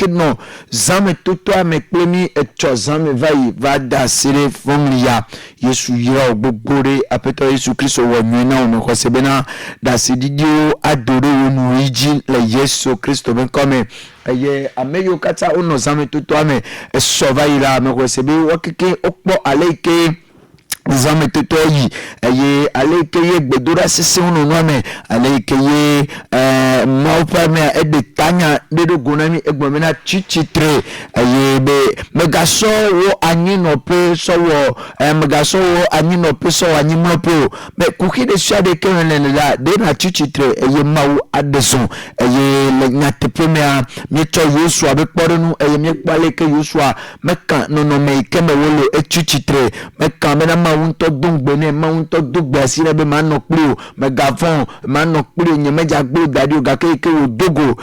no zame toto ameklemi echo zame vai vada sire fomlia Yesu yira ogbogore apeto Yesu Kristo wo nwena o ko sebena da sididio adore onu iji le Yesu Kristo ben come eye ameyo kata ono zame toto ame survive me ko sebe wakike okpo aleke zame toto yi eye aleke ye gbedora sese onu no ame aleke ye maupa me ede tanya dedo gonami egbomena chichitre eye be megaso wo anyi no pe so wo megaso wo anyi no pe so anyi mo pe me kuki de sha de kenele la de na chichitre eye mawu adeson eye le nyatepe me a me to Yesu abekporo nu eye me kpaleke Yesu a meka no me keme wolo chichitre meka me na mawu to dungbe ne mawu to dugbe asire be ma no kpro megavon ma no kpro nyemeja gbo dadi o gake ke odogo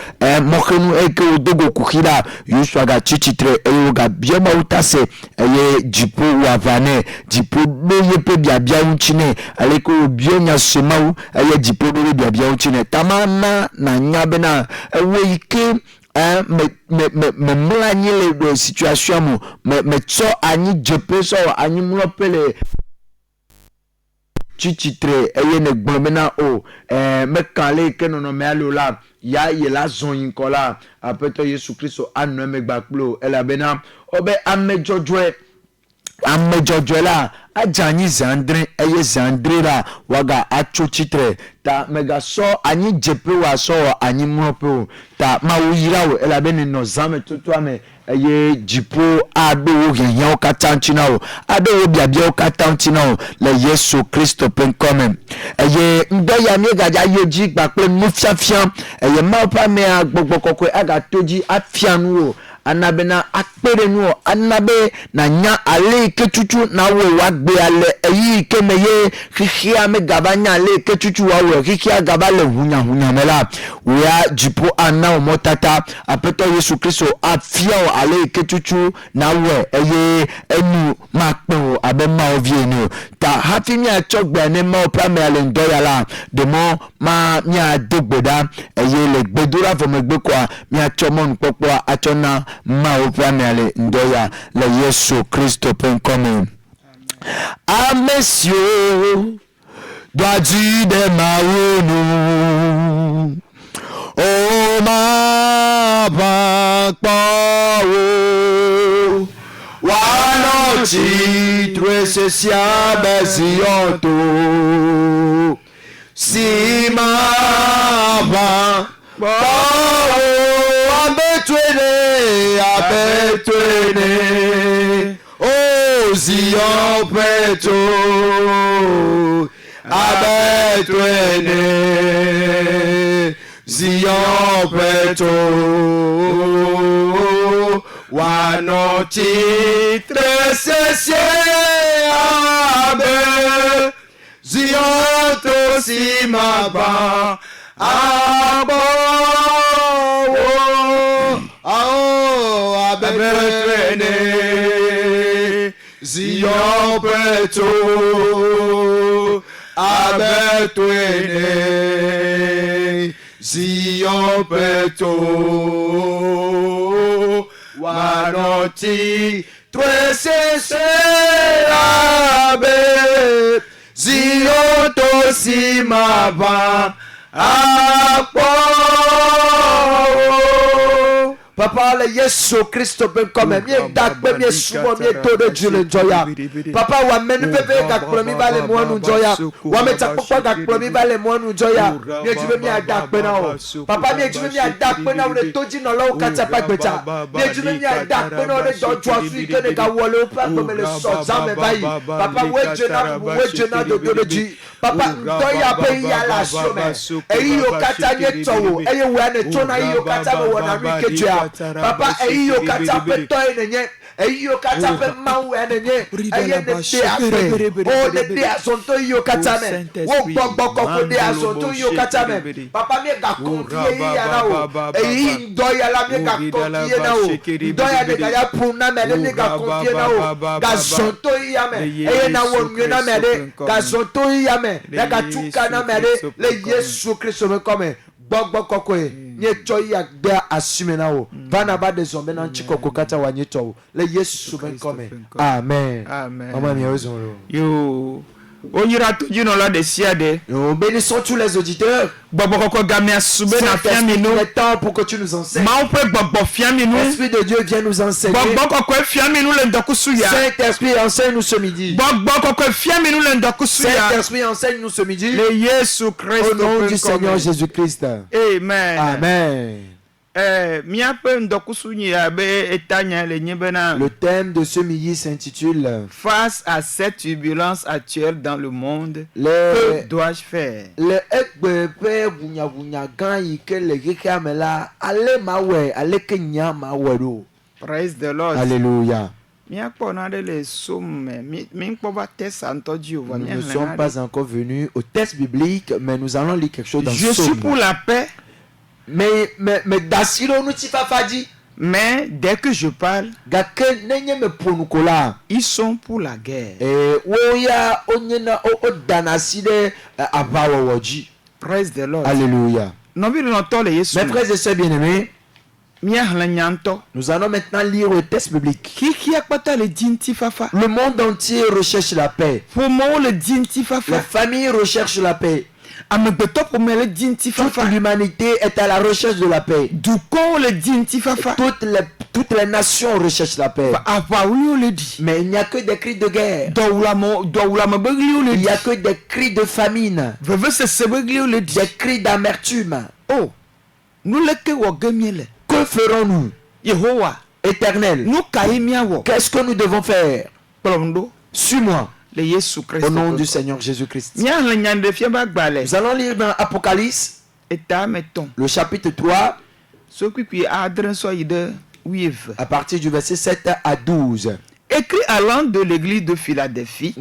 mokenu eke odogo kukhira Yesu aga chichitre eyo ga biema utase eye jipo wavane jipo beye pe biabia unchine aleko bionya semau eye jipo beye biabia unchine tamana na nyabe na ewe ike me mlanyi le situation mo me so anyi jepe so anyi mlopele chichitre eye ne gbomena o me kale ke no me alola ya ye la zon kola apeto Yesu Kristo anu me gbaplo elabena obe amejojwe la ajanyi zandre eye zandre la waga acho chitre ta mega so anyi jepe wa so anyi mropo ta ma wuyirawo elabeni no zame toto ame eye jipo ado yenyan okatanchina o ado biabia okatanchina o le Yesu Kristo penkome eye ndoya mi gaja yoji gbaplo mufiafia eye maupa me agbogbo kokwe aga toji afianu o anabena akpere nu anabe na nya ale ketutu na we wagbe ale eyi kemeye khia me gabanya ale ketutu wa we khia gabale hunya mela we a jipo ana o motata apeto Yesu Kristo afia o ale ketutu na we eye enu makpo abema ovienu ta hafi mi a chogbe ne ma o pamela ndoya la de mo ma mi a dogboda eye le gbedura fo me gbe kwa mi a chomo npopo achona ma upamiale ndoya la Yesu Kristo penkome amesio doaji de maunu o ma pakpawo wano chi trese siabe zionto si ma pakpawo abetwene o Zion peto abetwene Zion peto wanoti tresese abe Zion to simaba abo abetwene Zion peto abetwene Zion peto wanoti tresese abe Zion to simaba akpo Papa le Yesu Kristo ben comme mi dakbe mi sumo mi to de jule joya Papa wa menu pepe gakplo mi bale mo anu joya wa meta papa gakplo mi bale mo anu joya mi ejube mi adakbe na o Papa mi ejube mi adakbe na o le toji no lo kata pagbeja mi ejube mi adakbe na o le jojo asu ike ne ka wole o pa me le so zame bayi Papa we jena do ji Papa ndoya pe ya la some eyi o kata nye towo eye we ane tona yi o kata mo wona riketua Papa eyo kata pe toy nenye eyo kata pe mawu enenye eye ne de ape o ne de asonto eyo kata me wo gbogbo koko de asonto eyo kata me Papa me ga konfie ya na o eyi ndoya la me ga konfie na o ndoya de ga ya puna me de ga konfie na o ga sonto ya me eye na wo nwe na me de ga sonto ya me na ga tuka na me de le Yesu Kristo me come gbɔgbɔ kɔkɔe nye tsɔ yi agbe assume na wo vana ba de zɔn bena ŋtsi kɔkɔ katã wa nye tɔ wo le Yesu ƒe ŋkɔ me amen ɔmɔ mi o zɔn o. Yo onyira to dzinɔla ɖe sia ɖe. Nous bénissons tous les auditeurs. Gbɔgbɔ kɔkɔ gamia sube na fia mi nu. Il est temps pour que tu nous enseignes. Mawu ƒe gbɔgbɔ fia mi nu. L'Esprit de Dieu vient nous enseigner. Gbɔgbɔ kɔkɔ fia mi nu le ŋdɔkusu ya. Saint-Esprit enseigne-nous ce midi. Gbɔgbɔ kɔkɔ fia mi nu le ŋdɔkusu ya. Saint-Esprit enseigne-nous ce midi. Le Yesu Christ Au nom du Seigneur Jésus-Christ. Amen. Amen. Miaƒe ŋdɔkusu nyi abe etanya le nye bena. Le thème de ce midi s'intitule Face à cette turbulence actuelle dans le monde, le que dois-je faire? Le egbe pe bunyabunya gan yi ke le kekea me la ale mawe ale ke nya mawe do. Praise the Lord. Alléluia. Miakpɔ na ɖe le somme mi kpɔ va test ntɔ dzi o va Nous ne sommes pas encore venus au test biblique, mais nous allons lire quelque chose dans Je suis pour la paix. Mais dasiro nu ti fafa di. Mais dès que je parle, gake nenye me ponuko la, ils sont pour la guerre. Wo ya onyena o danasi de abawo ji. Praise the Lord. Alléluia. Nobi le ntɔ le Yesu. Mes frères et sœurs bien-aimés, miahlẽ nous allons maintenant lire le texte biblique. Kiki akpata le dinti fafa. Le monde entier recherche la paix. Pomo le dinti fafa. La famille recherche la paix. Amegbeto pomo le dinti fafa. Toute l'humanité est à la recherche de la paix. Dukon le dinti fafa. Toutes les nations recherchent la paix. Mais il n'y a que des cris de guerre. Il n'y a que des cris de famine. Des cris d'amertume. Oh, que ferons-nous, Éternel? Qu'est-ce que nous devons faire? Suis-moi. Au nom du Seigneur Jésus-Christ. Nous allons lire dans Apocalypse, le chapitre 3, à partir du verset 7 à 12. Écrit à l'ange de l'église de Philadelphie.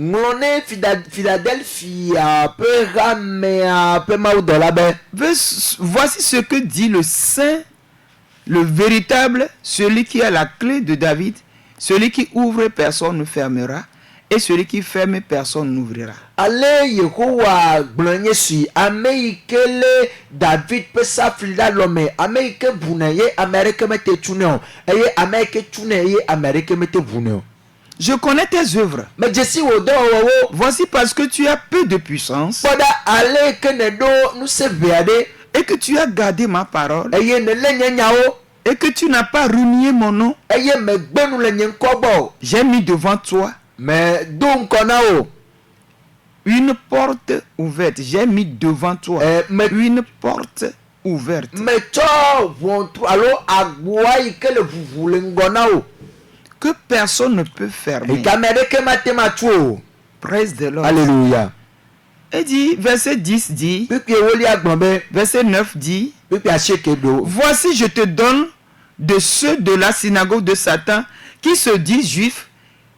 Voici ce que dit le Saint, le véritable, celui qui a la clé de David, celui qui ouvre, personne ne fermera, et celui qui ferme, personne n'ouvrira. Allez, Yehowa, glonye si, ameikele David pesa flida lome, ameike bunaye, Amérique mete tuneo, eye Amérique tuneye, Amérique mete buneo. Je connais tes œuvres. Mais je suis au dos. Voici parce que tu as peu de puissance. Et que tu as gardé ma parole. Et que tu n'as pas renié mon nom. J'ai mis devant toi une porte ouverte. J'ai mis devant toi une porte ouverte. Que personne ne peut fermer. Praise the Lord. Alléluia. Et dit, verset 10 dit, verset 9 dit, voici je te donne de ceux de la synagogue de Satan qui se disent juifs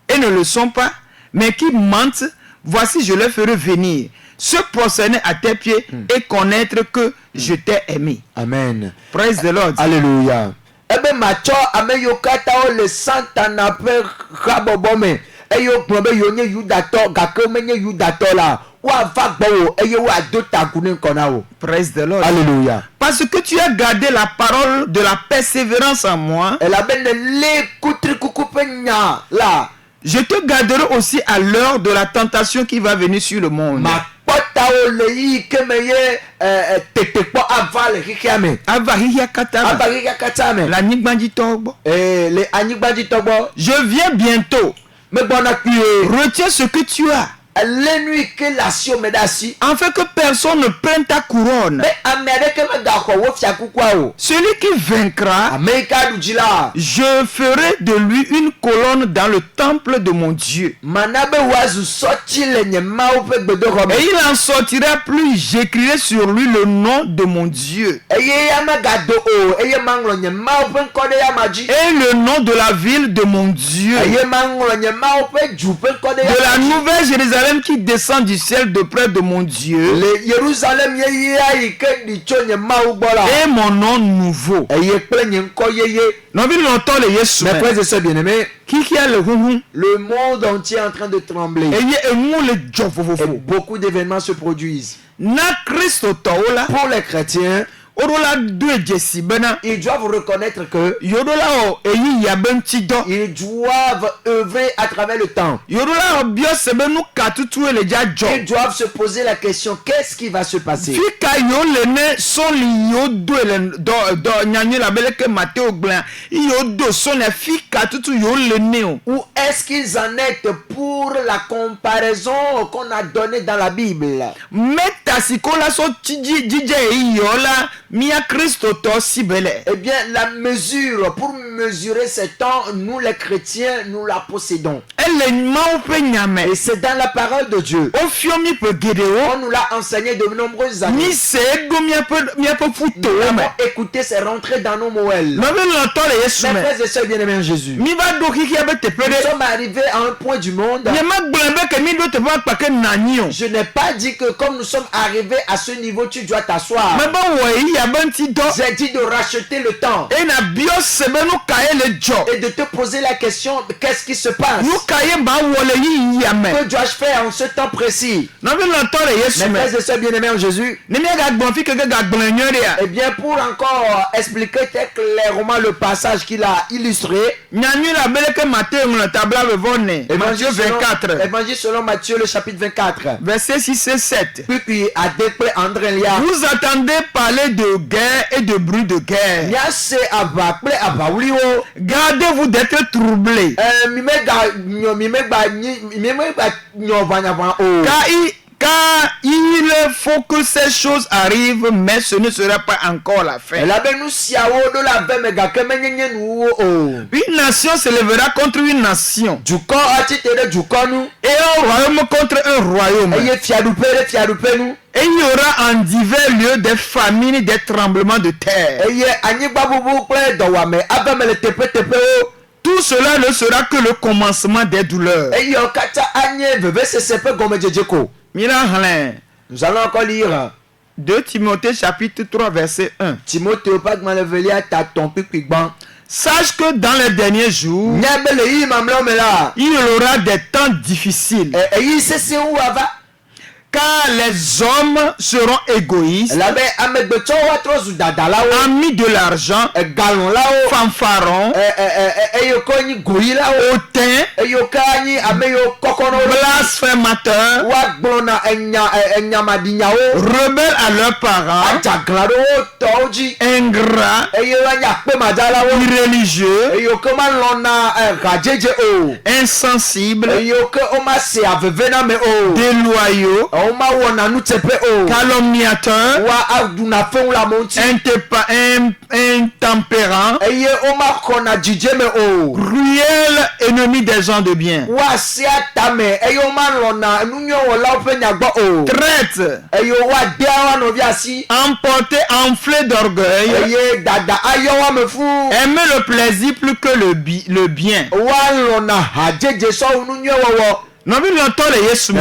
et ne le sont pas, mais qui mentent. Voici je leur ferai venir, se prosterner à tes pieds et connaître que je t'ai aimé. Amen. Praise the Lord. Alléluia. Ebe macho ameyo kata o le santa na pe rabobome eyo gbobe yo nye yudato gake menye yudato la wa va gbo eyo wa do takune kona o. Praise the Lord. Alléluia. Parce que tu as gardé la parole de la persévérance en moi. Elle a ben le kutri kukupenya la. Je te garderai aussi à l'heure de la tentation qui va venir sur le monde. Je viens bientôt. Retiens ce que tu as. Afin que personne ne prenne ta couronne. Celui qui vaincra, je ferai de lui une colonne dans le temple de mon Dieu. Et il en sortira plus, j'écrirai sur lui le nom de mon Dieu. Et le nom de la ville de mon Dieu. De la nouvelle Jérusalem qui descend du ciel de près de mon Dieu. Et mon nom nouveau. Mes frères et sœurs bien-aimés, le monde entier est en train de trembler. Et beaucoup d'événements se produisent. Pour les chrétiens, Orola do Jesse bena. Ils doivent reconnaître que Yodola o eyi yaben tido. ils doivent œuvrer à travers le temps. Yodola o bio sebenu katutu eleja jo. Ils doivent se poser la question, qu'est-ce qui va se passer? Fika yo lene son li yo do ele do nyanyo la bele ke Matthieu glan. Yo do son le fika tutu yo lene o. Où est-ce qu'ils en sont pour la comparaison qu'on a donnée dans la Bible? Meta sikola so tiji yola mia Christo to sibele. Eh bien, la mesure, pour mesurer ce temps, nous les chrétiens, nous la possédons. Elle mau pe nyame. Et c'est dans la parole de Dieu. O fiomi pe gedeo. On nous l'a enseigné de nombreuses années. Ni se go mia pe futo Nous me. avons écouté, c'est rentré dans nos moelles. Ma be l'entend le Yesu Mes me. frères et sœurs bien-aimés en Jésus, Mi va do kiki abe te nous pede. sommes arrivés à un point du monde. Ye ma gblebe ke mi do te va pa ke nani o. Je n'ai pas dit que comme nous sommes arrivés à ce niveau, tu dois t'asseoir. Ma ba wo yi yaben ti do. J'ai dit de racheter le temps E na bio sebenu kae le jo. et de te poser la question, qu'est-ce qui se passe? Nu kae ba wo le yi yame. Que dois-je faire en ce temps précis? Na be l'entend le Yesu Mes me. frères et sœurs bien-aimés en Jésus, Ni mi ga gbon fi ke ga gbon nyore ya. eh bien pour encore expliquer très clairement le passage qu'il a illustré, Nyanyo la bele ke Matthieu ngla tabla be vonne. Matthieu 24. Évangile selon Matthieu le chapitre 24. Verset 6 et 7. Puis à décret André Lia. Vous entendez parler de guerre et de bruit de guerre. Nyase abakple abawliwo. Gardez-vous d'être troublés. Car il faut que ces choses arrivent, mais ce ne sera pas encore la fin. Une nation se lèvera contre une nation, et un royaume contre un royaume. Et il y aura en divers lieux des famines, des tremblements de terre. Tout cela ne sera que le commencement des douleurs. Nous allons encore lire 2 Timothée chapitre 3 verset 1. Sache que dans les derniers jours, il y aura des temps difficiles. Car les hommes seront égoïstes, amis de l'argent, fanfarons, hautains, blasphémateurs, rebelles à leurs parents, ingrats, irréligieux, insensibles, déloyaux, calomniateurs, intempérants, cruels, ennemis des gens de bien, traîtres, emportés, enflés d'orgueil, aimer le plaisir plus que le bien. Mes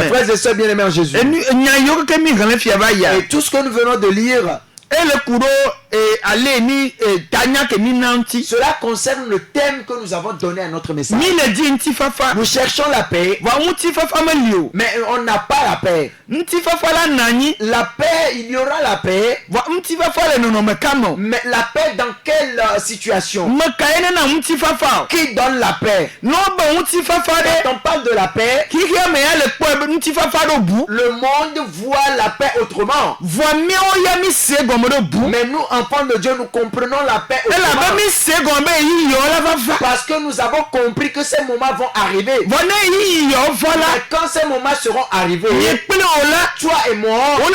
frères et sœurs bien-aimés en Jésus. Et tout ce que nous venons de lire, cela concerne le thème que nous avons donné à notre message. Nous cherchons la paix, mais on n'a pas la paix. La paix, il y aura la paix, mais la paix dans quelle situation? Qui donne la paix? Quand on parle de la paix, le monde voit la paix autrement. Mais nous, enfants de Dieu, nous comprenons la paix autrement. Parce que nous avons compris que ces moments vont arriver. Et quand ces moments seront arrivés, toi et moi, on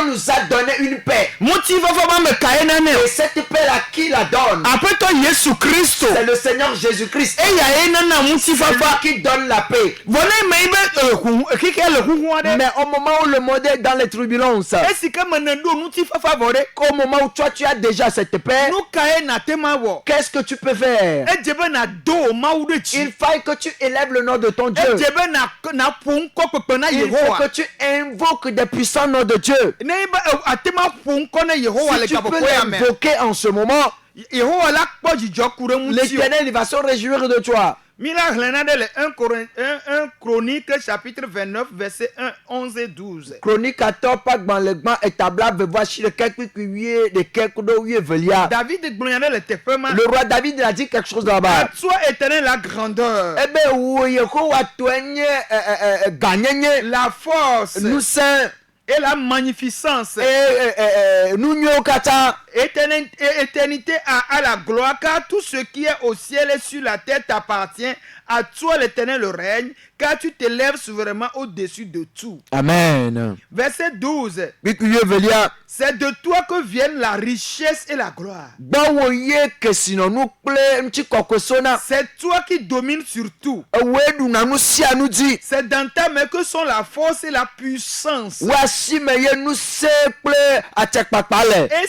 nous a donné une paix. Et cette paix-là, qui la donne? C'est le Seigneur Jésus-Christ. Qui donne la paix. Mais au moment où le monde est dans les turbulences, au moment où toi tu as déjà cette paix, qu'est-ce que tu peux faire? Il faut que tu élèves le nom de ton Dieu. Il faut que tu invoques des puissants noms de Dieu. Si tu peux l'invoquer en ce moment, Yehowa la kpɔ dzidzɔ ku ɖe ŋuti o. L'Éternel, il va se réjouir de toi. Mila hlẽna ɖe le 1 Chronique chapitre 29 verset 1, 11 et 12. Chronique 14, pas dans le banc établi, voici le quelque cuivier, de quelque douille velia. David gblɔ nya ɖe le teƒe ma. Le roi David il a dit quelque chose là-bas. À toi éternel la grandeur, Eh bien, oui, Yehowa toigne gagné la force nous saints et la magnificence. et nous nous kata. Éternité à la gloire, car tout ce qui est au ciel et sur la terre t'appartient. À toi l'éternel le règne, car tu t'élèves souverainement au-dessus de tout. Amen. Verset 12. Bikuye velia. C'est de toi que viennent la richesse et la gloire. Bawoye que sinon nous plaît m'ti kokosona. C'est toi qui domines sur tout. Wedu na nous si nous dit. C'est dans ta main que sont la force et la puissance. Voici meye nous se plaît à tekpakpale. Et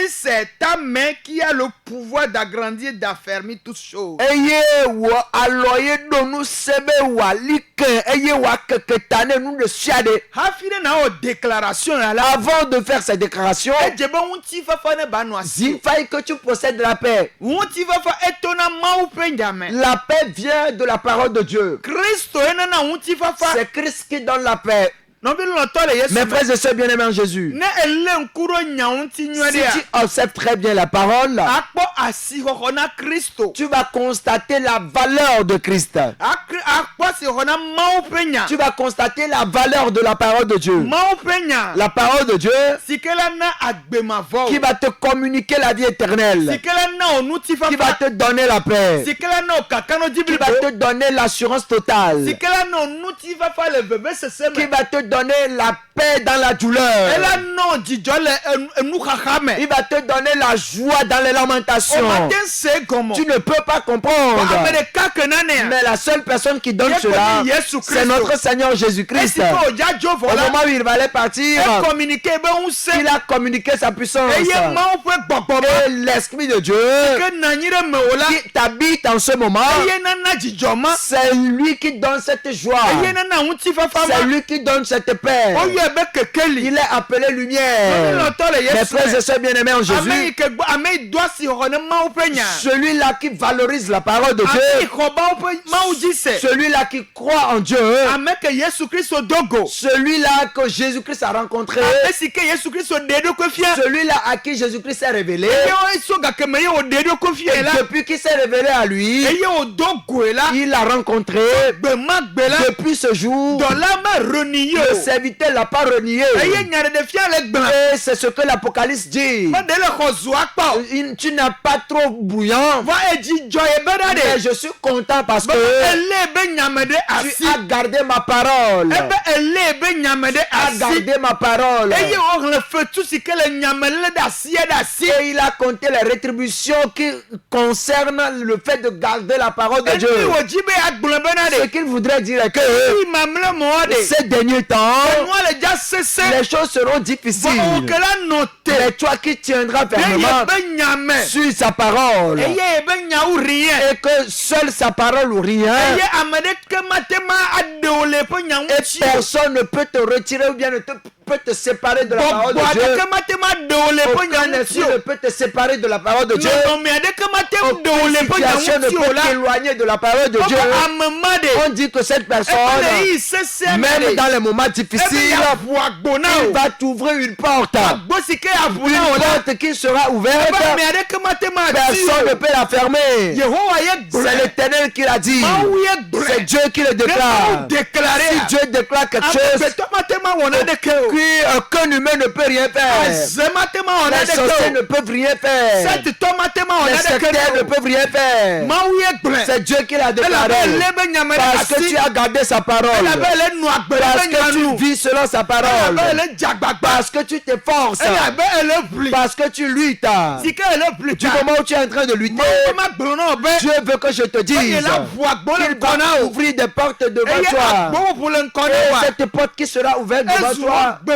c'est ta main qui a le pouvoir d'agrandir et d'affermir toutes choses. Eye wo aloye do nous sebe wa like eye wa keketane nous de siade. Hafine na o déclaration là. Avant de faire cette déclaration, Et je bon unti fa fa ne ba no asi. il faille que tu possèdes la paix. Unti fa fa etona ma upe njame. La paix vient de la parole de Dieu. Kristo ena na unti fa fa. C'est Christ qui donne la paix. Non bi lo to le Yesu. Mes frères et sœurs bien-aimés en Jésus, Ne ele nkuro nya unti si nywade tu a. observes très bien la parole, Akpo asi ho na Kristo. tu vas constater la valeur de Christ. Akpo si ho na ma upe nya. Tu vas constater la valeur de la parole de Dieu. Ma upe nya. La parole de Dieu Sikela na agbema vo. qui va te communiquer la vie éternelle, Sikela na onuti fa qui va fa. te donner la paix, Sikela na okakano qui dibli. va te donner l'assurance totale, Sikela na onuti fa fa le bebe seseme. qui va te donner la paix dans la douleur. Ela no dzidzɔ le enu xaxa me. Il va te donner la joie dans les O lamentations. ma te se gɔmɔ. Tu ne peux pas Ame comprendre. ɖeka ke nanea. Mais la seule personne qui donne Ye cela, kɔni Yesu c'est Kristo. notre Seigneur Jésus-Christ. Esi ko odza dzo Au vɔ la. moment où il va aller partir, E communiqué be ŋusẽ. il a communiqué sa puissance. Eye Mawu ƒe gbɔgbɔ Et ma. l'Esprit de Dieu Ke nanyi ɖe me o la. qui t'habite en ce moment, Eye nana dzidzɔ ma. c'est lui qui donne cette joie. Eye nana ŋutifafa C'est ma. lui qui donne cette paix. Oyɔe be kekeli. Il est appelé lumière. Lɔtɔ le Mes Yesu frères et me. sœurs bien-aimés en Ame Jésus, yi ke gbɔ ame yi do asi xɔ ne Mawu ƒe nya. celui-là qui valorise la parole de Ame yi Dieu, xɔ Mawu dzi se. celui-là qui croit en Dieu, Ame ke Yesu Kristo dogo. celui-là que Jésus-Christ a rencontré, Ame si ke Yesu Kristo ɖe ɖokui fia. celui-là à qui Jésus-Christ est révélé, Eye wo so gake me ye wo ɖe ɖokui fia et la. depuis qu'il s'est révélé à lui, Eye wo do goe la. il l'a rencontré. Gbe ma gbe la. Depuis ce jour, Dɔla me reni ye le o. serviteur l'a pas renié. Eye nya ɖeɖe fia le gblẽ. Et c'est ce que l'Apocalypse dit. Me ɖe le xɔ zu akpa o. Tu n'as pas trop bouillant. Va edzi dzɔ ye be ɖa Mais ɖe. je suis content parce Be que ele be nyame ɖe tu asi. as gardé ma parole. Ebe ele be nyame ɖe Tu as asi. gardé ma parole. Eye wo xlẽ fetu si ke le nyame lé ɖe asi ɖe asi. Et il a compté les rétributions qui concernent le fait de garder la parole de Dieu. Eni wo dzi be agblẽ be na Ce ɖe. qu'il voudrait dire est que Fi mamlẽ mɔ ɖe. ces derniers temps, Enua le dza sesẽ. les choses seront Vɔ difficiles. wo ke la nɔ te. Mais toi qui tiendras Be ye fermement be nyame. sur sa parole, Eye ye be nyawu rien. et que seule sa parole ou rien, Eye ame ɖeke mate ma aɖe wo le eƒe nya et ŋuti o. personne ne peut te retirer ou bien ne peut te séparer de la parole de Gbɔgbɔ Dieu. aɖeke mate ma ɖe wo le eƒe nya Aucun ŋuti esprit o. ne peut te séparer de la parole de Dieu. Nɔnɔme aɖeke mate ɖe wo le Aucune eƒe nya situation ne ŋuti o peut la. t'éloigner de la parole de Dieu. Ɔbɛ ame ma ɖe. On dit que cette personne, Ebe le yi sesẽ me même ɖe. dans les moments Ebe difficiles, yaƒo agbo na il o. va t'ouvrir une porte. Agbo si ke yaƒo Une na o la. porte qui sera ouverte. Ebe ame aɖeke mate ma ati Personne ne o. peut la fermer. Yehowa ye C'est gblẽ. l'Éternel qui l'a dit. Mawu ye C'est gblẽ. Dieu qui le Ne Mawu déclare. déclaré Si a. Dieu déclare quelque chose, Amegbetɔ mate ma wɔ naɖeke o. aucun humain ne peut rien faire. Aze mate ma wɔ Les sorciers naɖeke ne o. peuvent rien faire. Sɛtitɔ mate ma wɔ Les sectaires ne naɖeke o. peuvent rien faire. Mawu ye gblẽ. C'est Dieu qui l'a Elabe déclaré. ele be nyame ɖe Parce que asi. tu as gardé sa parole. Elabe ele nu agbe Parce ɖe be que nyanu. tu vis selon sa parole. Elabe ele dze agbagba. Parce que tu t'efforces. Elabe ele ʋli. Parce que tu luttes. Si ke ele ʋli Du ta. moment où tu es en train de lutter, Mawu ma gblɔ na wo be. Dieu veut que je te dise Eye la ʋu agbo le qu'il ŋkɔ na va o. ouvrir des portes devant Eye toi. agbo ʋu le ŋkɔ na Et wa. cette porte qui sera ouverte devant Ezu toi agbe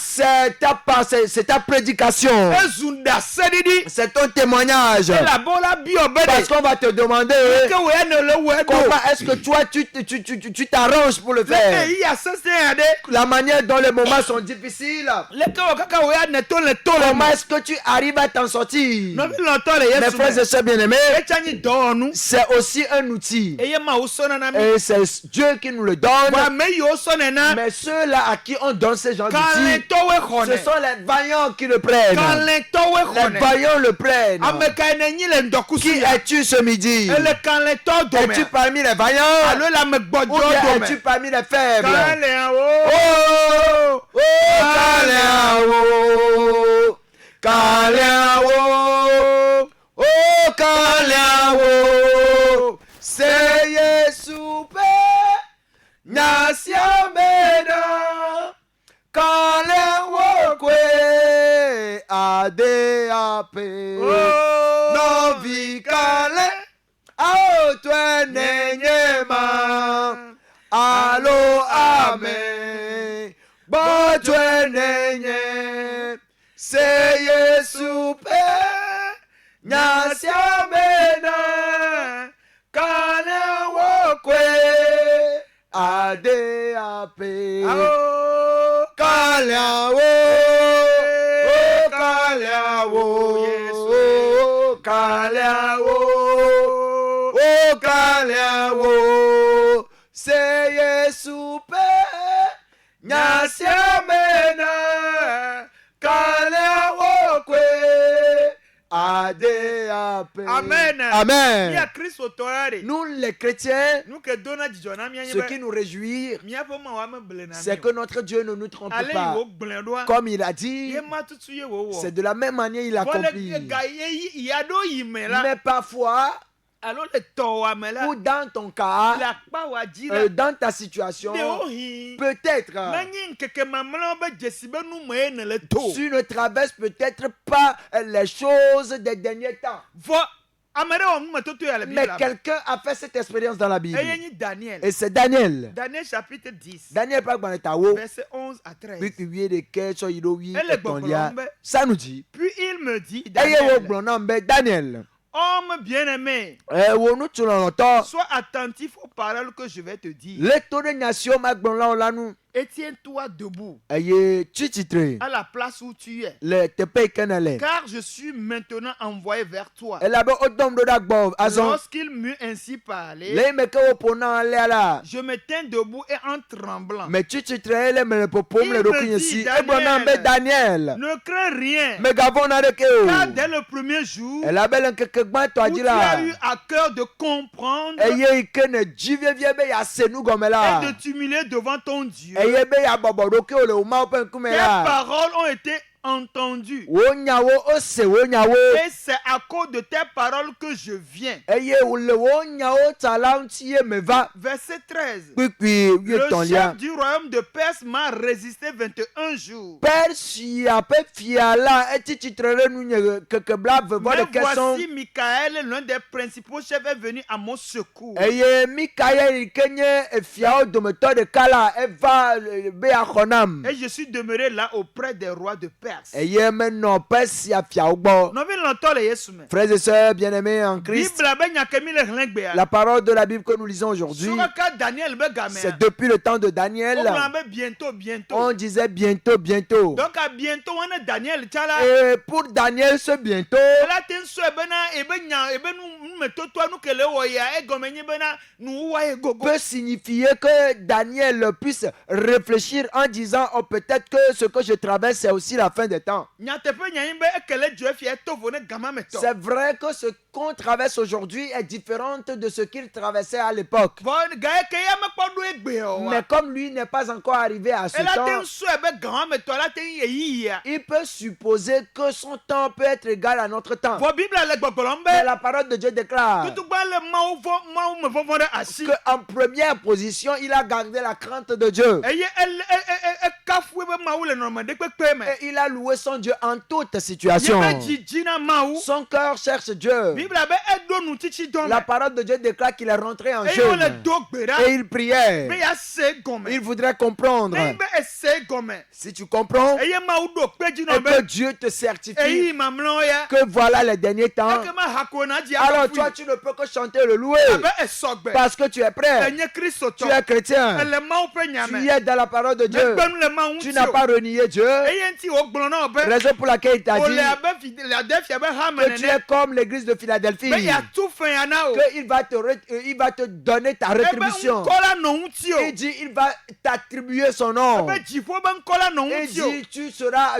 C'est ta prédication. C'est ton témoignage. Parce qu'on va te demander comment est-ce que toi tu t'arranges pour le faire. La manière dont les moments sont difficiles. Comment est-ce que tu arrives à t'en sortir? Mes frères et sœurs bien-aimés, c'est aussi un outil. Et c'est Dieu qui nous le donne. Mais ceux-là à qui on donne ce genre d'outils, ce sont les vaillants qui le prennent. Les vaillants le prennent. Qui es-tu ce midi? Es-tu parmi les vaillants? Ou bien es-tu parmi les faibles? C'est Yesu pe Nyasiamena Kale wokwe Ade ape Novi kale Ao twene nyema Alo ame Bo twene nye C'est Yesu pe Nyasiamena Kale wokwe Ade ape Kale awo Kale awo Kale awo Kale awo C'est Yesu pe Nyasiamena Kale wokwe Ade ape. Amen. Amen. Christ Nous les chrétiens, ce qui nous réjouit, c'est que notre Dieu ne nous trompe pas. Comme il a dit, c'est de la même manière il accomplit. Mais parfois, ou dans ton cas, dans ta situation, peut-être tu ne traverses peut-être pas les choses des derniers temps. Mais quelqu'un a fait cette expérience dans la Bible. Et c'est Daniel. Daniel chapitre 10. Daniel verset 11 à 13. Ça nous dit. Puis il me dit, Daniel, homme bien-aimé, sois attentif aux paroles que je vais te dire. Et tiens-toi debout à la place où tu es. Car je suis maintenant envoyé vers toi. Lorsqu'il m'eut ainsi parlé, je me tins debout et en tremblant. Il me dit, Daniel, ne crains rien. Car dès le premier jour, où tu as eu à cœur de comprendre et de t'humilier devant ton Dieu, tes paroles ont été entendues. Et c'est à cause de tes paroles que je viens. Verset 13. Le chef du royaume de Perse m'a résisté 21 jours. Mais voici Michael, l'un des principaux chefs, est venu à mon secours. Et je suis demeuré là auprès des rois de Perse. Frères et sœurs bien-aimés en Christ, la parole de la Bible que nous lisons aujourd'hui, c'est depuis le temps de Daniel. On disait bientôt, bientôt. Donc à bientôt, on est Daniel. Et pour Daniel, ce bientôt peut signifier que Daniel puisse réfléchir en disant, oh, peut-être que ce que je traverse, c'est aussi la fin des temps. C'est vrai que ce qu'on traverse aujourd'hui est différent de ce qu'il traversait à l'époque. Mais comme lui n'est pas encore arrivé à ce temps, il peut supposer que son temps peut être égal à notre temps. Mais la parole de Dieu déclare qu'en première position, il a gardé la crainte de Dieu. Et il a loué son Dieu en toute situation. Son cœur cherche Dieu. La parole de Dieu déclare qu'il est rentré en jeûne. Et il priait. Il voudrait comprendre. Si tu comprends, et que Dieu te certifie que voilà les derniers temps, alors toi tu ne peux que chanter le louer parce que tu es prêt. Tu es chrétien. Tu es dans la parole de Dieu. Tu n'as pas renié Dieu. Raison pour laquelle il t'a dit que tu es comme l'église de Philadelphie. Qu'il va te donner ta rétribution. Il dit il va t'attribuer son nom. Il dit tu seras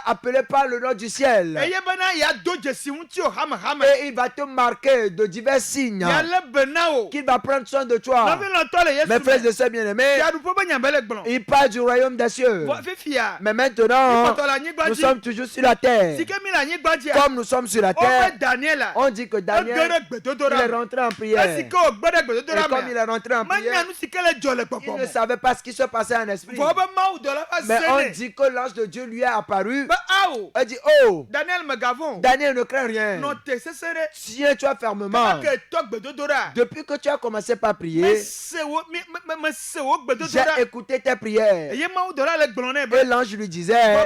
appelé par le nom du ciel. Et il va te marquer de divers signes qu'il va prendre soin de toi. Mes frères et sœurs bien-aimés, il parle du royaume des cieux. Mais maintenant, nous sommes toujours sur la terre. Comme nous sommes sur la terre, on dit que Daniel il est rentré en prière. Et comme il est rentré en prière, il ne savait pas ce qui se passait en esprit. Mais on dit que l'ange de Dieu lui est apparu. Il dit, oh, Daniel ne craint rien. Tiens-toi fermement. Depuis que tu as commencé par prier, j'ai écouté tes prières. Et l'ange lui disait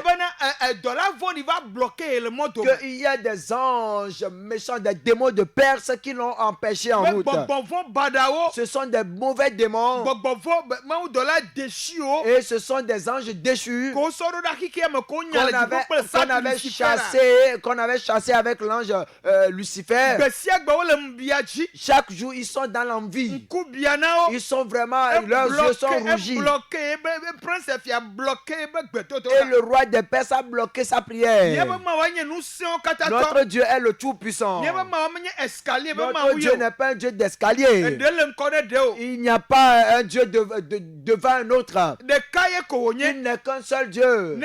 qu'il y a des anges méchants, des démons de Perse qui l'ont empêché en route. Ce sont des mauvais démons. Et ce sont des anges déchus qu'on avait chassé avec l'ange Lucifer. Chaque jour, ils sont dans l'envie. Ils sont vraiment, leurs yeux sont rougis. Et le roi des Perses a bloqué sa prière. Notre Dieu est le Tout-Puissant. Notre Dieu n'est pas un Dieu d'escalier. Il n'y a pas un Dieu devant un autre. Il n'est qu'un seul Dieu.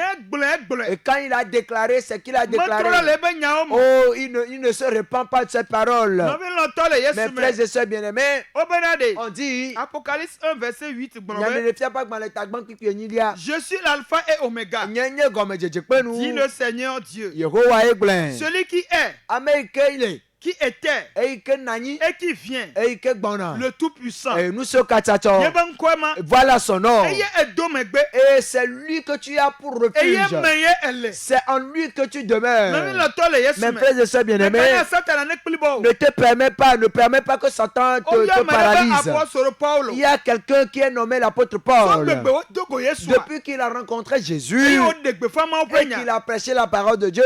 Et quand il a déclaré ce qu'il a déclaré, oh, il ne se répand pas de ses paroles. Mes frères et sœurs bien-aimés, on dit Apocalypse 1 verset 8. Je suis l'alpha et oméga, dit le Seigneur Dieu, celui qui est, qui était et qui vient, le Tout-Puissant. Voilà son nom. Et c'est lui que tu as pour refuge. C'est en lui que tu demeures. Mes frères et sœurs bien-aimés, ne permets pas que Satan te paralyse. Il y a quelqu'un qui est nommé l'apôtre Paul. Depuis qu'il a rencontré Jésus et qu'il a prêché la parole de Dieu,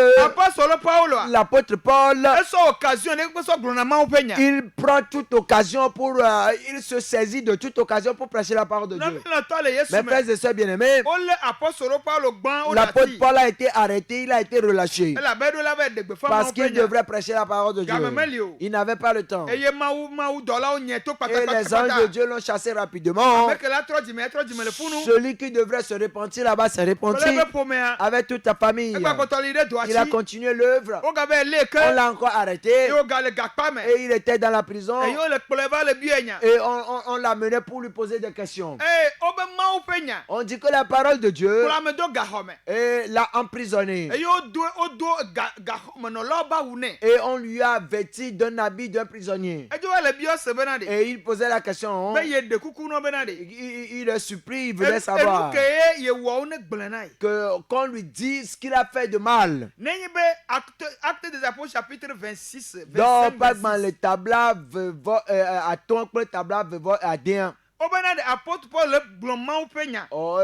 l'apôtre Paul, il prend toute occasion il se saisit de toute occasion pour prêcher la parole de Dieu. Mes frères et sœurs bien-aimés, l'apôtre Paul a été arrêté, il a été relâché parce qu'il devrait prêcher la parole de Dieu. Il n'avait pas le temps. Et les anges de Dieu l'ont chassé rapidement. Celui qui devrait se repentir là-bas s'est repenti avec toute sa famille. Il a continué l'œuvre. On l'a encore arrêté. Et il était dans la prison. Et on l'a mené pour lui poser des questions. On dit que la parole de Dieu l'a emprisonné. Et on lui a vêtu d'un habit d'un prisonnier. Et il posait la question. Il est surpris, il voulait savoir qu'on lui dise ce qu'il a fait de mal. Acte des Apôtres chapitre 26. Donc, pas dans le tabla à ton tabla à bien.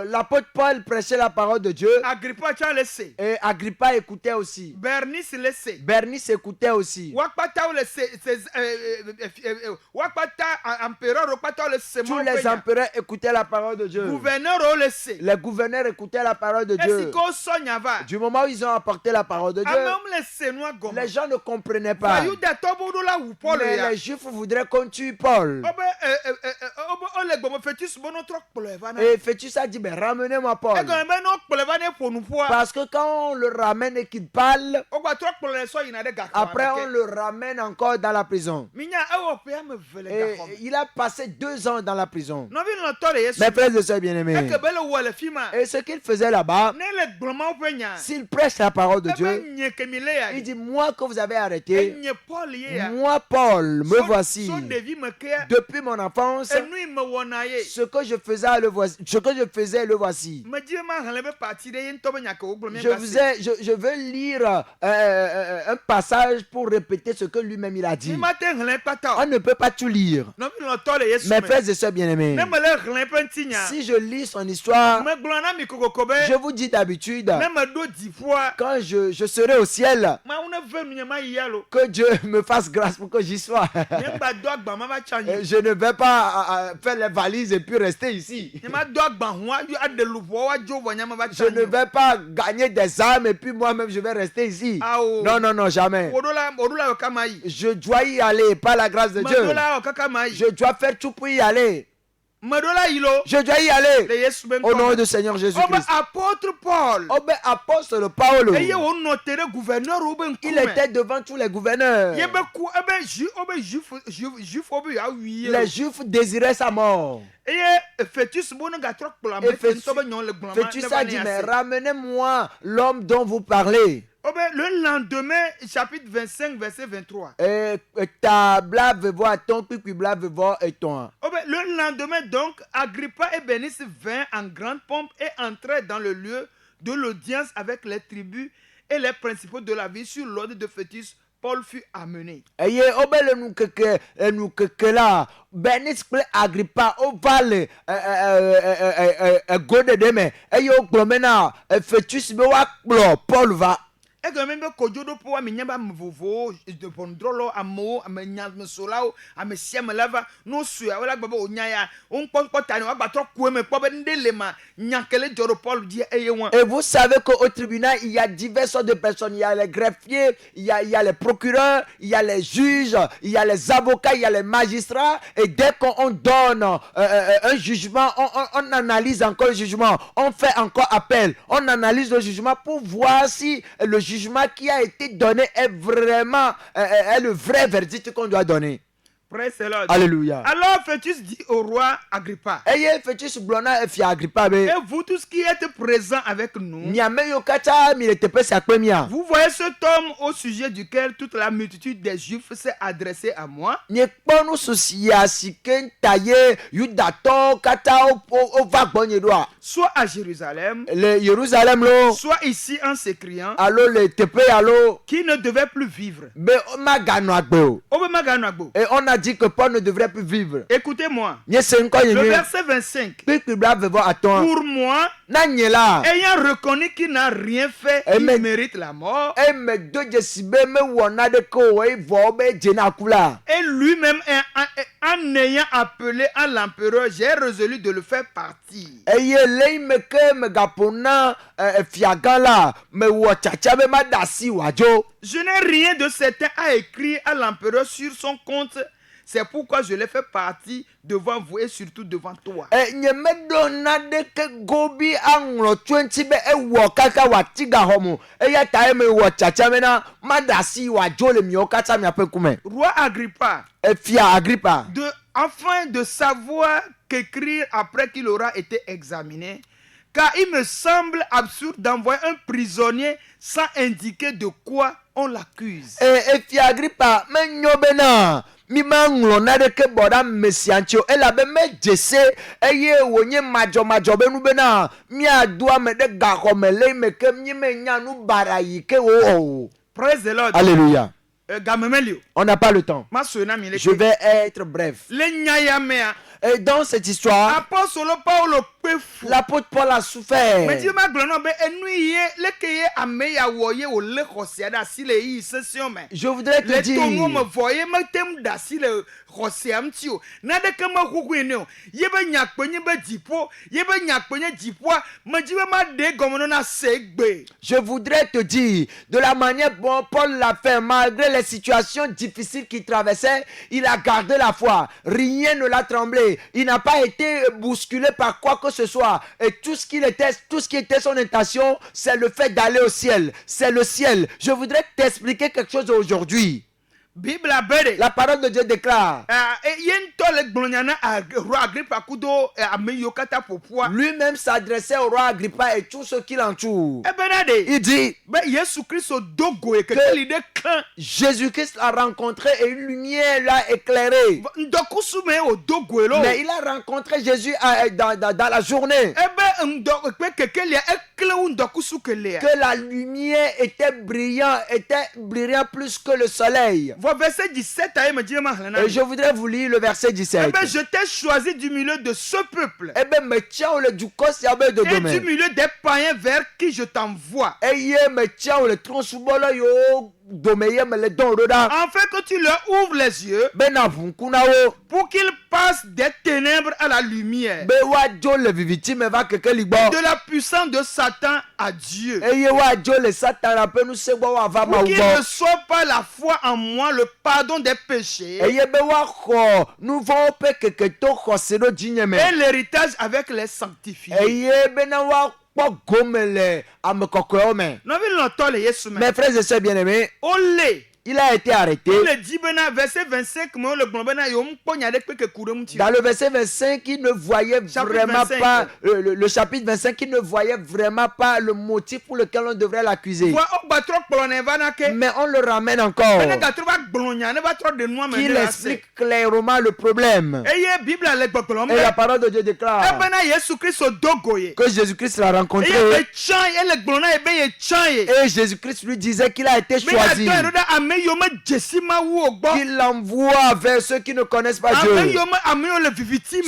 L'apôtre Paul prêchait la parole de Dieu. Et Agrippa écoutait aussi. Bernice écoutait aussi. Tous les empereurs écoutaient la parole de Dieu. Les gouverneurs écoutaient la parole de Dieu. Du moment où ils ont apporté la parole de Dieu, les gens ne comprenaient pas. Mais les Juifs voudraient qu'on tue Paul. le gbomo fetus bono trop plevana. Et Fétus a dit, mais ramenez-moi Paul. E gbomo be no plevana pour nous poa. Parce que quand on le ramène et qu'il parle, O gba trop plevana so ina de ga. après on le ramène encore dans la prison. Minya e pe am vele ga Et kom. il a passé 2 ans dans la prison. No vi no tole Yesu. Mes frères et sœurs E bien-aimés. ke bele wo le fima. Et ce qu'il faisait là-bas, Ne le gbomo pe nya. s'il prêche la parole de E be Dieu, nye kemile ya. il dit, moi que vous avez E arrêté, nye Paul ye ya. moi Paul, me voici. So devi me ke. Depuis mon enfance, E nu me wona ye. ce que je faisais, le voici. Me di ma han le be parti de yin to be nya ke wo gbomo Je veux lire un passage pour répéter ce que lui-même il a dit. Ni ma te han pata. On ne peut pas tout lire. No vi no tole Yesu. Mes frères et sœurs bien-aimés, Ne me le han pe ntinya. si je lis son histoire, Me glona mi kokoko be. je vous dis d'habitude, Ne me do di fois. quand je serai au ciel, Ma una ve nu ma yalo. que Dieu me fasse grâce pour que j'y sois. Ne ba do agba ma ba chanyi. Je ne vais pas faire les valises et puis rester ici. Ne ma do agba ho adu adelu bo wa jo bo nya ma ba Je ne chanyi. vais pas gagner des âmes et puis moi-même je vais rester ici. Ah, oh. Non, non, non, jamais. Odola okamai. Je dois y aller par la grâce de Dieu. Madola okakamai. Je dois faire tout pour y aller. Madola ilo. Je dois y Le aller. Yesu ben Au nom du Seigneur Oba Jésus-Christ. apôtre Paul. Oh ben, apôtre Paul, Eye wo notere gouverneur ou ben il était devant tous les gouverneurs. Yebe ku ebe juif obi ya wi. Les Juifs désiraient sa mort. Eye fetus bono ga trok pola me Et Fétus- to be nyon le glama. Fétus a dit, mais ramenez-moi l'homme dont vous parlez. Obe le lendemain chapitre 25 verset 23. Ta blave voix ton, puis blave voix et ton. Oh ben, le lendemain donc, Agrippa et Bernice vinrent en grande pompe et entrèrent dans le lieu de l'audience avec les tribus et les principaux de la ville sur l'ordre de Fétus. Paul fut amené. Eye obele nu keke la Bernice kple Agrippa o va le go de me eye o gblɔ me na Fétus be wa kplɔ Paul va. Et quand même, Kojodo pour Aminyaba Mvovo, de Pondrolo, Amo, Amenya Solao, Amesiam Lava, no Sua, Ola Babo Nyaya, on Potano, Abato Kweme, Pobendelema, Nyakele Joro Paul dit Eyewan. Et vous savez qu'au tribunal, il y a diverses sortes de personnes. Il y a les greffiers, il y a les procureurs, il y a les juges, il y a les avocats, il y a les magistrats. Et dès qu'on donne un jugement, on analyse encore le jugement. On fait encore appel. On analyse le jugement pour voir si le jugement qui a été donné est vraiment le vrai verdict qu'on doit donner. Praise the Lord. Alléluia. Alors Fétus dit au roi Agrippa, Eye Fétus blona e fia Agrippa be. et vous tous qui êtes présents avec nous, Miame yo kata mi le tepe sa kpe mia. vous voyez cet homme au sujet duquel toute la multitude des Juifs s'est adressée à moi. Ni kpɔnu susi asiken taye yudato kata o va gbɔnye doa. Soit à Jérusalem, Le Jérusalem lo. soit ici en s'écriant, Alo le tepe alo. qui ne devait plus vivre. Be o ma gano agbe o. Obemaganagbo. Et on a dit que Paul ne devrait plus vivre. Écoutez-moi. Nye se nkɔ Le yenye. verset 25. Pipi bla vevo aton. Pour moi, Na nye la. ayant reconnu qu'il n'a rien fait, il Amen. mérite la mort. E me do jesibe me wɔ de ko e vɔ be jena kula. Et lui-même, en ayant appelé à l'empereur, j'ai résolu de le faire partir. Eye le me ke me gapona fiagan la me wɔ tsatsa be ma da si wadzo. Je n'ai rien de certain à écrire à l'empereur sur son compte. C'est pourquoi je l'ai fait partir devant vous et surtout devant toi. Nye me do na de ke gobi aŋlɔ tso ŋuti be ewɔ kaka wati gaxɔ mo eya ta me wɔ tsatsa me na ma da si wadzo le miawo katã miaƒe ŋkume. Roi Agrippa, Fia Agrippa. afin de savoir qu'écrire après qu'il aura été examiné, car il me semble absurde d'envoyer un prisonnier sans indiquer de quoi on l'accuse. Fia Agrippa me nyo be na mi ma ŋlɔ na de ke bɔ ɖa ame sia ŋuti o elabe me dzese eye wònye madzɔmadzɔ be nu be na miado ame ɖe gaxɔ me le me ke mi me nya nu bara yi ke wo o. Praise the Lord. Alléluia. Gamemelio. On n'a pas le temps. Je vais être bref. Le nyayamea. Et dans cette histoire, Apostole Paulo pefu. l'apôtre Paul a souffert. Mais Dieu m'a glono be enuye lekeye ameya woye o le khosia da si le yi session me. Je voudrais te Le dire, tono me voye me tem da si le khosia mti o. Na de ke ma kuku ene o. Ye be nyakpenye be dipo, ye be nyakpenye dipo, me di be ma de gomono na segbe. je voudrais te dire, de la manière dont Paul l'a fait, malgré les situations difficiles qu'il traversait, il a gardé la foi. Rien ne l'a tremblé. tenté, il n'a pas été bousculé par quoi que ce soit. Et tout ce qui était son intention, c'est le fait d'aller au ciel. C'est le ciel. Je voudrais t'expliquer quelque chose aujourd'hui. Bible abere. La parole de Dieu déclare. Lui-même s'adressait au roi Agrippa et tous ceux qui l'entourent. Il dit que Jésus-Christ l'a rencontré et une lumière l'a éclairé. Mais il a rencontré Jésus dans la journée. Que la lumière était brillant plus que le soleil. Verset 17, et je voudrais vous lire le verset 17. Je t'ai choisi du milieu de ce peuple et du milieu des païens vers qui je t'envoie. Afin que tu leur ouvres les yeux pour qu'ils passent des ténèbres à la lumière, de la puissance de Satan à Dieu, pour qu'ils reçoivent par la foi en moi le pardon des péchés et l'héritage avec les sanctifiés. Mes frères et sœurs bien-aimés, il a été arrêté. Dans le verset 25, il ne voyait vraiment pas, le chapitre 25, il ne voyait vraiment pas le motif pour lequel on devrait l'accuser. Mais on le ramène encore. Il explique clairement le problème. Et la parole de Dieu déclare que Jésus-Christ l'a rencontré. Et Jésus-Christ lui disait qu'il a été choisi. Qu'il l'envoie vers ceux qui ne connaissent pas Dieu,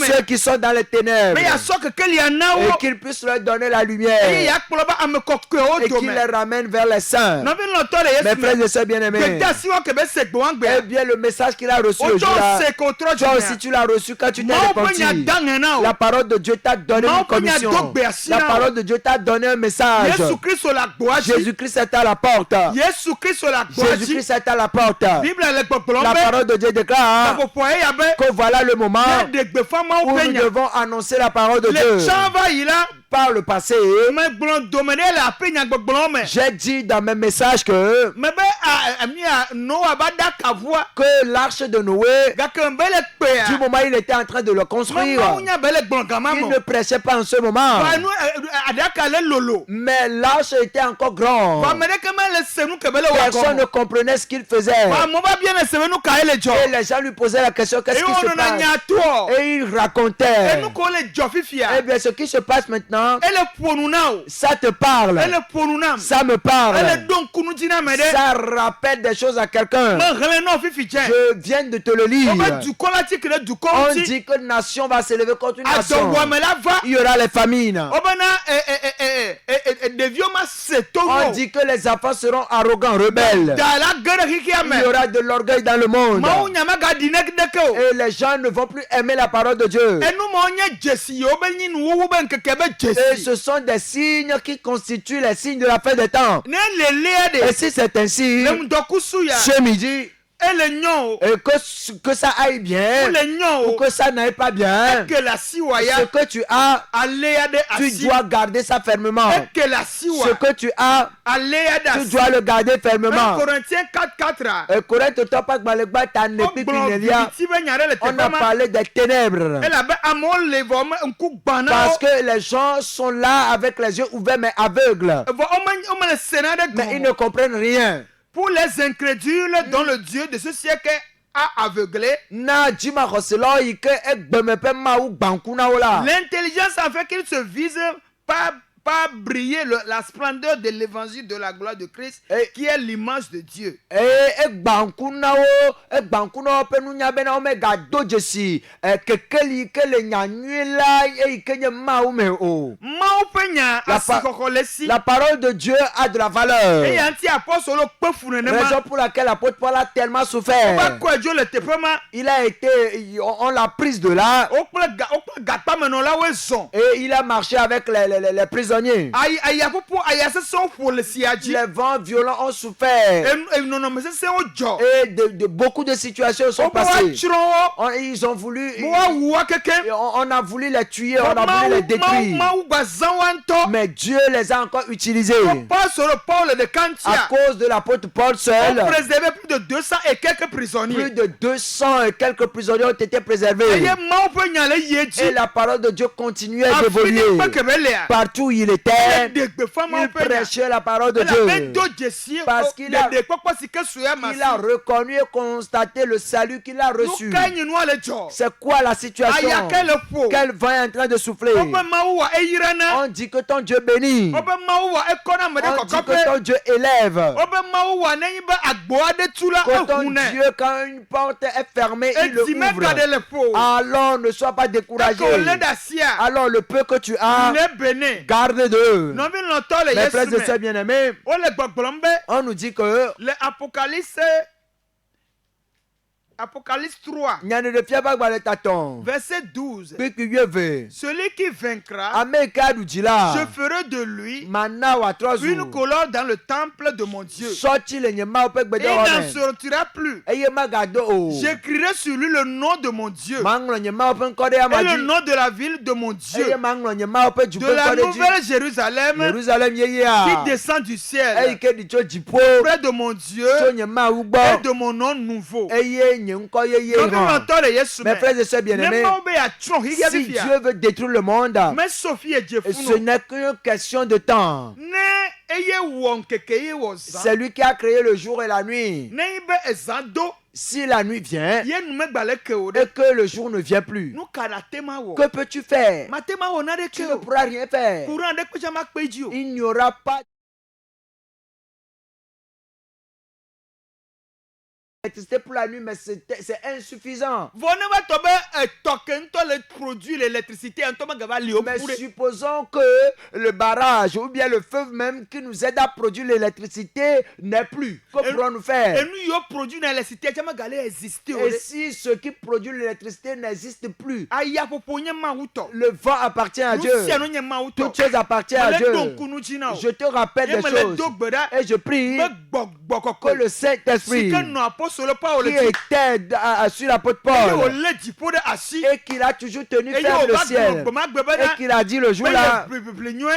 ceux qui sont dans les ténèbres, et qu'il puisse leur donner la lumière, et qu'il les ramène vers les saints. Mes frères et sœurs bien-aimés, eh bien le message qu'il a reçu aujourd'hui, toi aussi tu l'as reçu quand tu t'es repenti. La parole de Dieu t'a donné une commission. La parole de Dieu t'a donné un message. Jésus-Christ est à la porte. Jésus-Christ est à la porte. La parole de Dieu déclare que voilà le moment où nous devons annoncer la parole de Dieu. Par le passé, j'ai dit dans mes messages que l'arche de Noé, du moment où il était en train de le construire, il ne prêchait pas en ce moment. Mais l'arche était encore grande. Personne ne comprenait ce qu'il faisait. Et les gens lui posaient la question, qu'est-ce qui se passe? Et il racontait. Eh bien, ce qui se passe maintenant, ça te parle. Ça me parle. Ça rappelle des choses à quelqu'un. Je viens de te le lire. On dit que nation va s'élever contre une nation. Il y aura les famines. On dit que les enfants seront arrogants, rebelles. Il y aura de l'orgueil dans le monde. Et les gens ne vont plus aimer la parole de Dieu. Et ce sont des signes qui constituent les signes de la fin des temps. Et si c'est ainsi, ce midi, et que ça aille bien ou que ça n'aille pas bien, ce que tu as, tu dois garder ça fermement. Ce que tu as, tu dois le garder fermement. Corinthiens 4:4. On a parlé des ténèbres. Parce que les gens sont là avec les yeux ouverts mais aveugles. Mais ils ne comprennent rien. Pour les incrédules dont le Dieu de ce siècle a aveuglé l'intelligence afin qu'ils se visent pas briller la splendeur de l'évangile de la gloire de Christ qui est l'image de Dieu. La parole de Dieu a de la valeur. Raison pour laquelle l'apôtre Paul a tellement souffert. Il a été, on l'a pris de là et il a marché avec les prisonniers. prisonniers. Les vents violents ont souffert. Et de beaucoup de situations sont passées. Ils ont voulu, on a voulu les tuer, on a voulu les détruire. Mais Dieu les a encore utilisés. À cause de l'apôtre Paul seul, plus de 200 et quelques prisonniers. Plus de 200 et quelques prisonniers ont été préservés. Et la parole de Dieu continuait d'évoluer. Partout où il était, il prêchait la parole de Dieu. Parce qu'il a reconnu et constaté le salut qu'il a reçu. C'est quoi la situation? Quel vent est en train de souffler? On dit que ton Dieu bénit. On dit que ton Dieu élève. Que ton Dieu, quand une porte est fermée, il le ouvre. Alors ne sois pas découragé. Alors le peu que tu as, garde-le. Mes frères et sœurs bien-aimés, on nous dit que Apocalypse 3, verset 12. Celui qui vaincra, je ferai de lui une colonne dans le temple de mon Dieu. Il n'en sortira plus. J'écrirai sur lui le nom de mon Dieu et le nom de la ville de mon Dieu, de la nouvelle Jérusalem qui descend du ciel près de mon Dieu et de mon nom nouveau. Mes frères et sœurs bien-aimés, si Dieu veut détruire le monde, ce n'est qu'une question de temps. C'est lui qui a créé le jour et la nuit. Si la nuit vient et que le jour ne vient plus, que peux-tu faire? Tu ne pourras rien faire. Il n'y aura pas d'électricité pour la nuit, mais c'est insuffisant. Mais supposons que le barrage ou bien le feu même qui nous aide à produire l'électricité n'est plus. Que pourrons-nous faire? Et si ce qui produit l'électricité n'existe plus, le vent appartient à Dieu. Toute chose appartient à Dieu. Je te rappelle des choses et je prie que le Saint-Esprit qui était sur l'apôtre Paul et qu'il a toujours tenu ferme le ciel et qu'il a dit le jour-là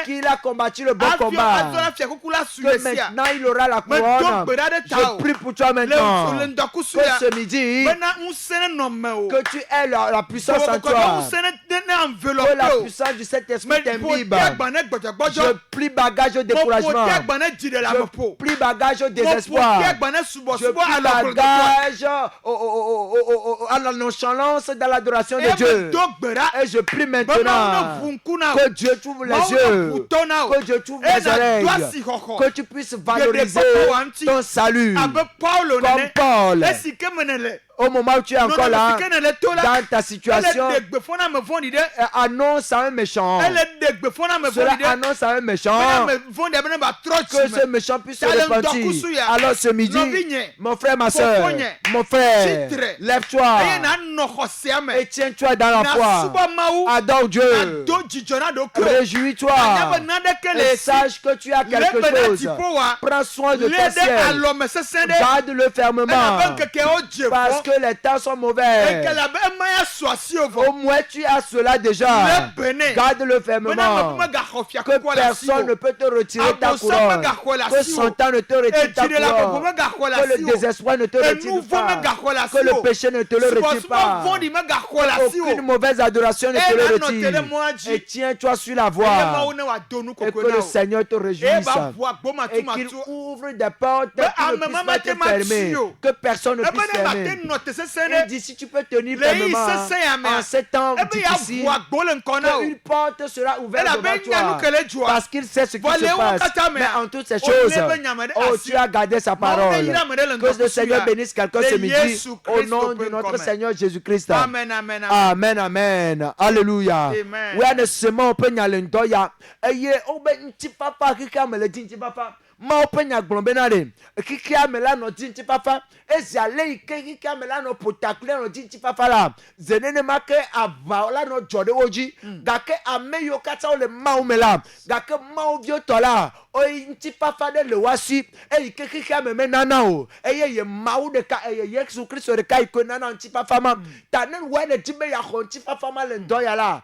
qu'il a combattu le bon combat, que maintenant il aura la couronne. Je prie pour toi maintenant que ce midi que tu aies la puissance en toi, que la puissance du Saint-Esprit t'imbibe. Je plie bagage au découragement, je plie bagage au désespoir, je plie bagage à la nonchalance dans l'adoration de Dieu. Et je prie maintenant que Dieu t'ouvre les yeux, que Dieu t'ouvre les oreilles, que tu puisses valoriser ton salut comme Paul. Au moment où tu es encore là, dans ta situation, annonce à un méchant. Cela annonce à un méchant que ce méchant puisse se repentir. Alors ce midi, mon frère, ma soeur, mon frère, lève-toi et tiens-toi dans la foi. Adore Dieu. Réjouis-toi et sache que tu as quelque chose. Prends soin de ton ciel. Garde-le fermement parce que les temps sont mauvais. Au moins tu as cela déjà. Garde-le fermement. Que personne ne peut te retirer ta couronne. Que son temps ne te retire ta couronne. Que le désespoir ne te retire pas. Que le péché ne te le retire pas. Aucune mauvaise adoration ne te le retire. Et tiens-toi sur la voie. Et que le Seigneur te réjouisse. Et qu'il ouvre des portes qui ne puissent pas te fermer. Que personne ne puisse fermer. Il dit si tu peux tenir fermement en ces temps difficiles, qu'une porte sera ouverte devant toi. Parce qu'il sait ce qui se passe. Mais en toutes ces choses, oh, tu as gardé sa parole. Que le Seigneur bénisse quelqu'un ce midi au nom de notre Seigneur Jésus-Christ. Amen, amen, amen. Amen. Alléluia. Oui, on peut y aller. Et on peut y papa qui me le dit papa. ma openya gblɔbena ɖe ekikea me la nɔ dzi ŋutifafa ezi ale yi ke kikea me la nɔ potakle nɔ dzi ŋutifafa la ze nenema ke ava la nɔ dzɔ ɖe wo dzi gake ame yiwo katã wole mawu me la gake mawu viwo tɔ la oyi ŋutifafa ɖe le wa si eyi ke kikea me menana o eye ye mawu ɖeka eye Yesu Kristo ɖeka yi ke nana ŋutifafa ma ta ne wɔe ne dzi be yaxɔ ŋutifafa ma le ŋdɔ ya la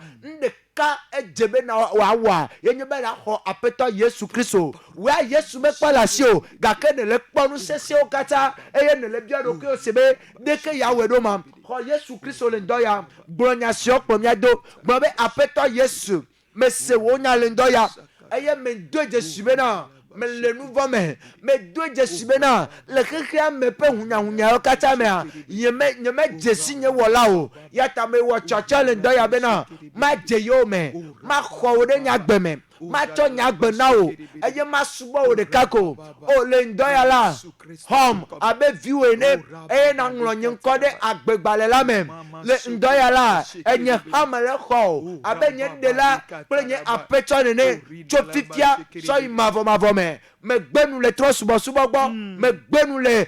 ka edze be na wa yenye be la xɔ aƒetɔ Yesu Kristo wa Yesu me kpɔ le asi o gake ne le kpɔ nu sesẽwo katã eye ne le bia ɖokuiwo se be ɖeke ya wɔe ɖo ma xɔ Yesu Kristo le ŋdɔ ya gblɔ nya siwo kplɔ mia do gblɔ be aƒetɔ Yesu me se wo nya le ŋdɔ ya eye me do dzesi be na me le nu vɔ me me do dzesi be na le xexea me ƒe hunyawo katã mea nye me dzesi nye wɔla o ya ta me wɔ tsɔtsɔ le ŋdɔ ya be na ma dze yewo me ma xɔ wo ɖe nyagbe me ma tsɔ nyagbe na wo eye ma subɔ wo ɖeka ko o le ŋdɔ ya la xɔm abe viwo ene eye na ŋlɔ nye ŋkɔ ɖe agbegbalẽ la me le ŋdɔ ya la enye hã me le xɔ o abe nye ɖela kple nye aƒetɔ nene tso fifia sɔ yi mavɔmavɔ me megbenu le trɔ subɔsubɔ gbɔ megbenu le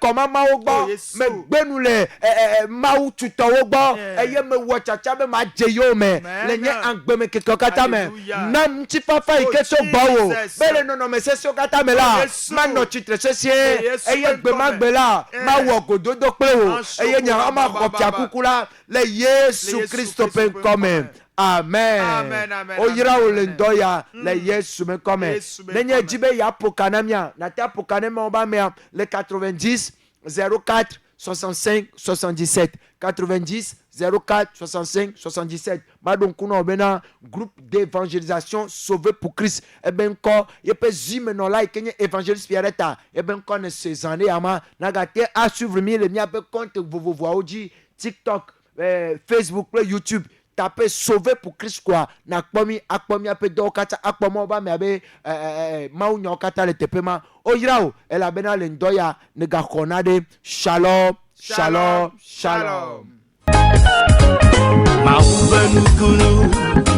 kɔmamawo gbɔ megbenu le mawu tutɔwo gbɔ eye mewɔ tsatsa be ma dze yewo me le nye agbeme keke katã me nam ŋutifafa yi ke tso gbɔwo be le nɔnɔme sesẽwo katã me la manɔ tsitre sesĩe eye gbe ma gbe la mawɔ gododo kple wo eye nye hã maxɔ fiakuku la le Yesu Kristo ƒe ŋkɔ me. Amen. Oyira wo le ŋdɔ ya le Yesu me kɔme. Nenye dzi be ya ƒo ka na mia, nate ƒo ka ne ma wo ba mea le 90 04 65 77 90 04 65 77. Maɖo ŋku na wo bena groupe d'évangélisation sauvé pour Christ ebe ŋkɔ yeƒe zimenɔla yi ke nye évangéliste fia ɖe ta ebe ŋkɔ ne Sezan ɖe yama nagate a suivre mi le miaƒe compte vovovoawo dzi TikTok, Facebook kple YouTube. Taper sauvé pour Christ quoi na kpɔmi akpɔ miaƒe dɔwo katã akpɔ mɔ ba mea be mawu nyawo katã le teƒe ma oyra o elabena le ŋdɔ ya ne gaxɔna ɖe shalom shalom shalom. Mawu be nukunu